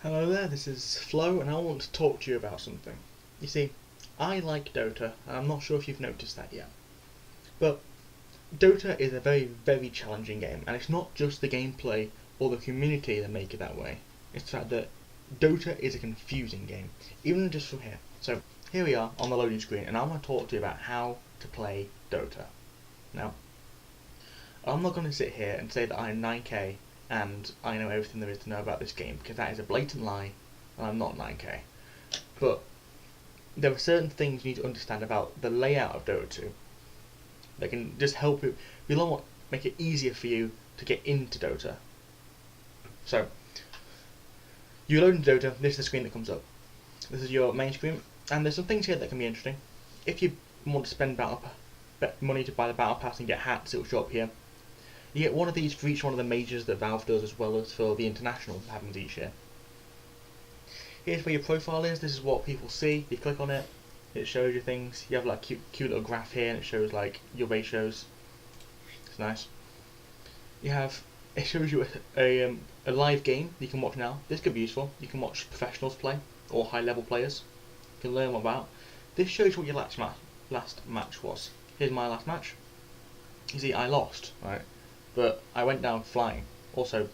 Hello there, this is Flo and I want to talk to you about something. You see, I like Dota and I'm not sure if you've noticed that yet. But Dota is a very challenging game, and it's not just the gameplay or the community that make it that way. It's the fact that Dota is a confusing game, even just from here. So here we are on the loading screen and I want to talk to you about how to play Dota. Now, I'm not going to sit here and say that I'm 9k and I know everything there is to know about this game, because that is a blatant lie and I'm not 9k. But there are certain things you need to understand about the layout of Dota 2 that can just help you, make it easier for you to get into Dota. So, you load into Dota, this is the screen that comes up. This is your main screen, and there's some things here that can be interesting. If you want to spend money to buy the battle pass and get hats, it will show up here. You get one of these for each one of the majors that Valve does, as well as for the international that happens each year. Here's where your profile is. This is what people see. You click on it, it shows you things. You have like cute little graph here, and it shows like your ratios. It's nice. It shows you a live game you can watch now. This could be useful. You can watch professionals play or high level players. You can learn more about. This shows you what your last match was. Here's my last match. You see, I lost, right? But I went down flying. Also,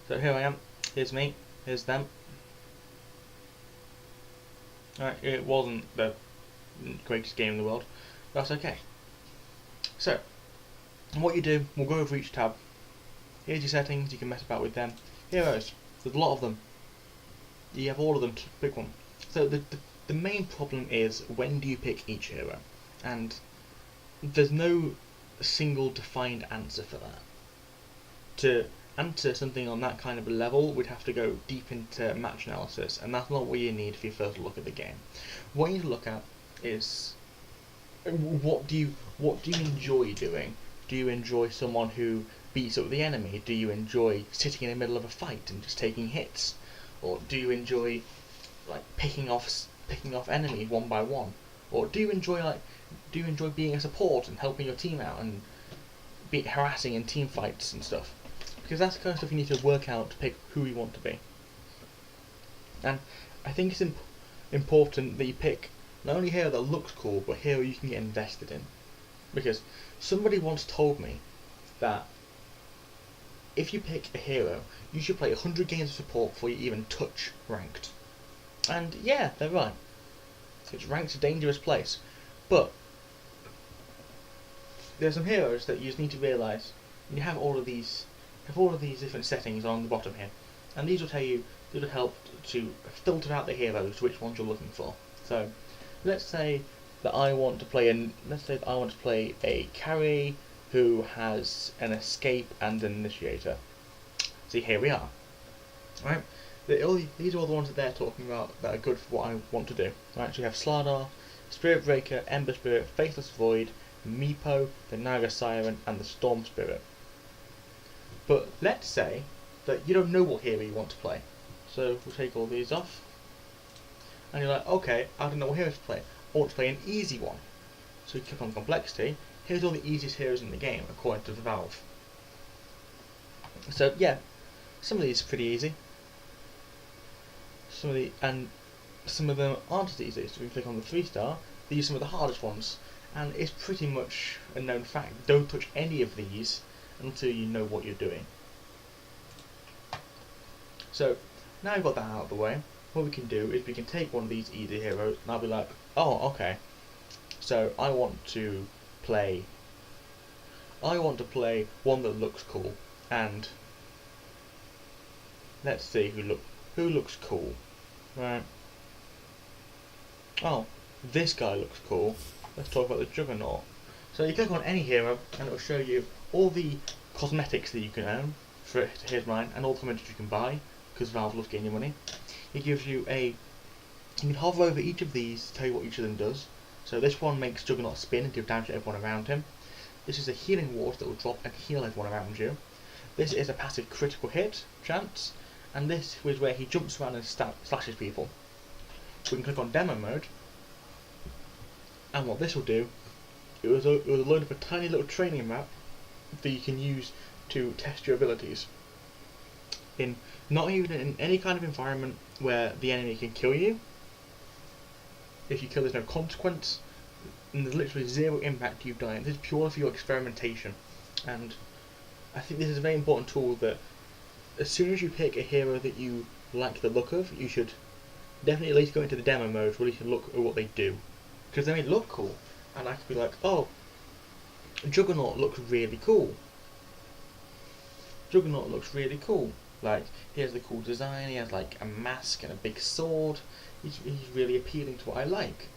so here I am. Here's me. Here's them. Alright, it wasn't the greatest game in the world. That's okay. So, what you do, we'll go over each tab. Here's your settings. You can mess about with them. Heroes. There's a lot of them. You have all of them to pick one. So the main problem is, when do you pick each hero? And there's no single defined answer for that. To answer something on that kind of a level, we'd have to go deep into match analysis, and that's not what you need for your first look at the game. What you need to look at is, what do you enjoy doing? Do you enjoy someone who beats up the enemy? Do you enjoy sitting in the middle of a fight and just taking hits? Or do you enjoy like picking off enemies one by one? Or do you enjoy being a support and helping your team out and harassing in team fights and stuff? Because that's the kind of stuff you need to work out to pick who you want to be. And I think it's important that you pick not only a hero that looks cool, but a hero you can get invested in. Because somebody once told me that if you pick a hero, you should play 100 games of support before you even touch ranked. And yeah, they're right. Because ranked's a dangerous place. But there's some heroes that you just need to realise. You have all of these different settings on the bottom here, and these will help to filter out the heroes, which ones you're looking for. So, let's say that I want to play a carry who has an escape and an initiator. See, here we are. Right? These are all the ones that they're talking about that are good for what I want to do. Right? So we have Slardar, Spirit Breaker, Ember Spirit, Faithless Void, Meepo, the Naga Siren, and the Storm Spirit. But let's say that you don't know what hero you want to play. So we'll take all these off. And you're like, okay, I don't know what hero to play. I want to play an easy one. So you click on complexity. Here's all the easiest heroes in the game, according to the Valve. So yeah, some of these are pretty easy. Some of them aren't as easy. So if you click on the 3-star, these are some of the hardest ones. And it's pretty much a known fact. Don't touch any of these until you know what you're doing. So, now I've got that out of the way, what we can do is we can take one of these easy heroes, and I'll be like, oh, okay, so I want to play one that looks cool, and let's see who looks cool, right? Oh, this guy looks cool. Let's talk about the Juggernaut. So you click on any hero, and it will show you all the cosmetics that you can own. Here's mine, and all the cosmetics you can buy, because Valve loves getting your money. It gives you you can hover over each of these to tell you what each of them does. So this one makes Juggernaut spin and do damage to everyone around him. This is a healing ward that will drop and heal everyone around you. This is a passive critical hit chance, and this is where he jumps around and slashes people. We can click on demo mode, and what this will do, it was a load of a tiny little training map that you can use to test your abilities. in not even in any kind of environment where the enemy can kill you. If you kill, there's no consequence, and there's literally zero impact. You've done it. This is purely for your experimentation, and I think this is a very important tool that as soon as you pick a hero that you like the look of, you should definitely at least go into the demo mode where you can look at what they do, because they may look cool, and I could be like, oh, Juggernaut looks really cool. Juggernaut looks really cool. Like, he has the cool design, he has like a mask and a big sword. He's really appealing to what I like.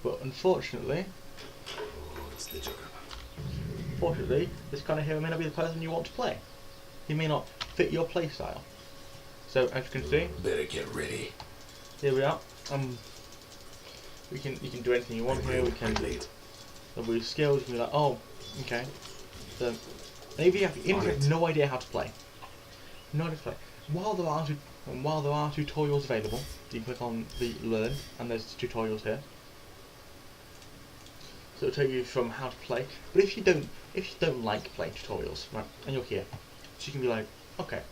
But unfortunately, this kind of hero may not be the person you want to play. He may not fit your playstyle. So as you can see, better get ready. Here we are. You can do anything you want here. We can level your skills. You can be like, oh, okay. So maybe you have no idea how to play. No idea to play. While there are tutorials available, you can click on the learn, and there's tutorials here. So it'll tell you from how to play. But if you don't like playing tutorials, right, and you're here, so you can be like, okay,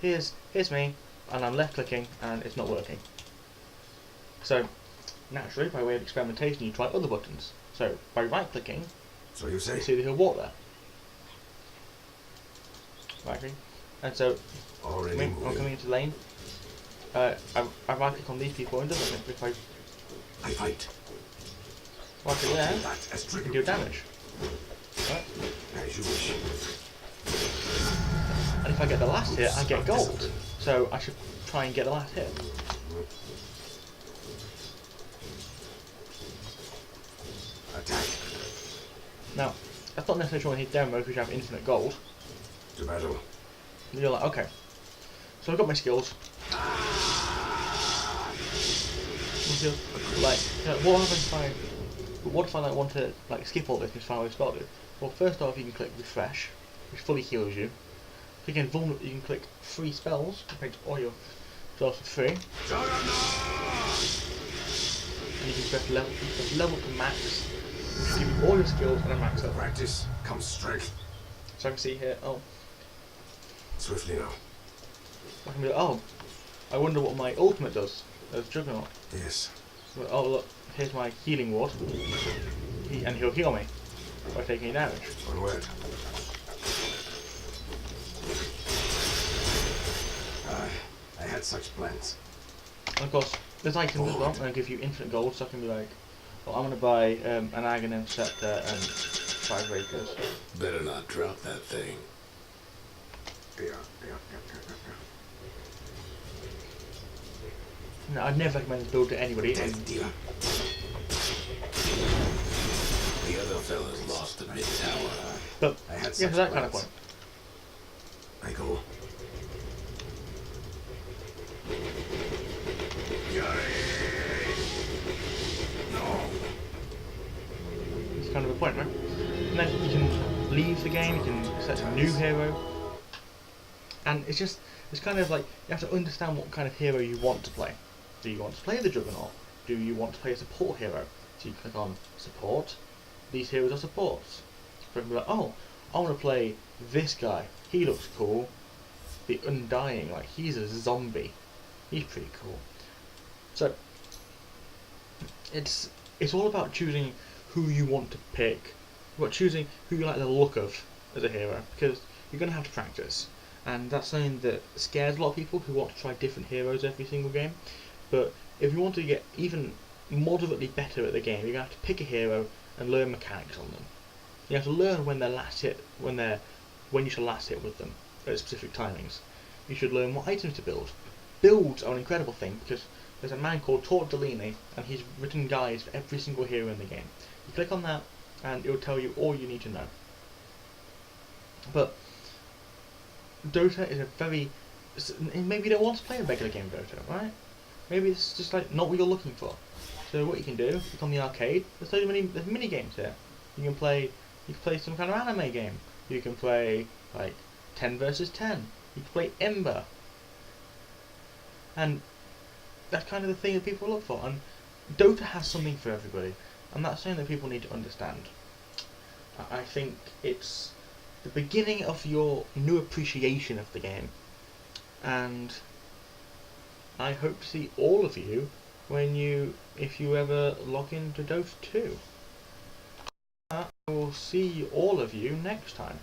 here's me, and I'm left clicking, and it's not working. So naturally, by way of experimentation, you try other buttons. So by right clicking, so you see the hill wall there. Right click, and so I'm coming into lane. I right click on these people and doesn't if I fight. Right click there, you can do damage. Right. As you wish. And if I get the last hit, I get gold. So I should try and get the last hit. Attack. Now, that's not necessarily when you hit down mode because you have infinite gold. To battle. And you're like, okay. So I've got my skills. Like, what if I like want to like skip all this and find what it's got to do? Well, first off, you can click refresh, which fully heals you. You can click free spells, which makes all your spells for free. And you can press level to max, which will give you all your skills and a max up. Practice comes strength. So I can see here, oh. Swiftly now. I can be like, oh, I wonder what my ultimate does as Juggernaut. Yes. So, oh look, here's my healing ward. And he'll heal me by taking damage. Onward. I had such plans. And of course, there's items as well, and they give you infinite gold, so I can be like, well, I'm going to buy an Aghanim Scepter and 5 Rakers. Better not drop that thing. Yeah. No, I'd never recommend this build to anybody. The other fellas lost the mid tower. But yeah, for that kind of point. I go. No. It's kind of a point, right? And then you can leave the game, you can set a new hero. And it's kind of like, you have to understand what kind of hero you want to play. Do you want to play the Juggernaut? Do you want to play a support hero? So you click on support. These heroes are supports. So you can be like, oh, I want to play this guy. He looks cool. The Undying, like he's a zombie. He's pretty cool. So it's all about choosing who you want to pick. About choosing who you like the look of as a hero, because you're going to have to practice. And that's something that scares a lot of people who want to try different heroes every single game. But if you want to get even moderately better at the game, you're going to have to pick a hero and learn mechanics on them. You have to learn when you should last hit with them at specific timings. You should learn what items to build. Builds are an incredible thing because there's a man called Tor Delaney and he's written guides for every single hero in the game. You click on that and it will tell you all you need to know. But Dota is a very... Maybe you don't want to play a regular game of Dota, right? Maybe it's just like not what you're looking for. So what you can do, click on the arcade. There's mini games here. You can play some kind of anime game. You can play like 10 versus 10. You can play Ember. And that's kind of the thing that people look for. And Dota has something for everybody. And that's something that people need to understand. I think it's the beginning of your new appreciation of the game, and I hope to see all of you if you ever log into Dota 2. I will see all of you next time.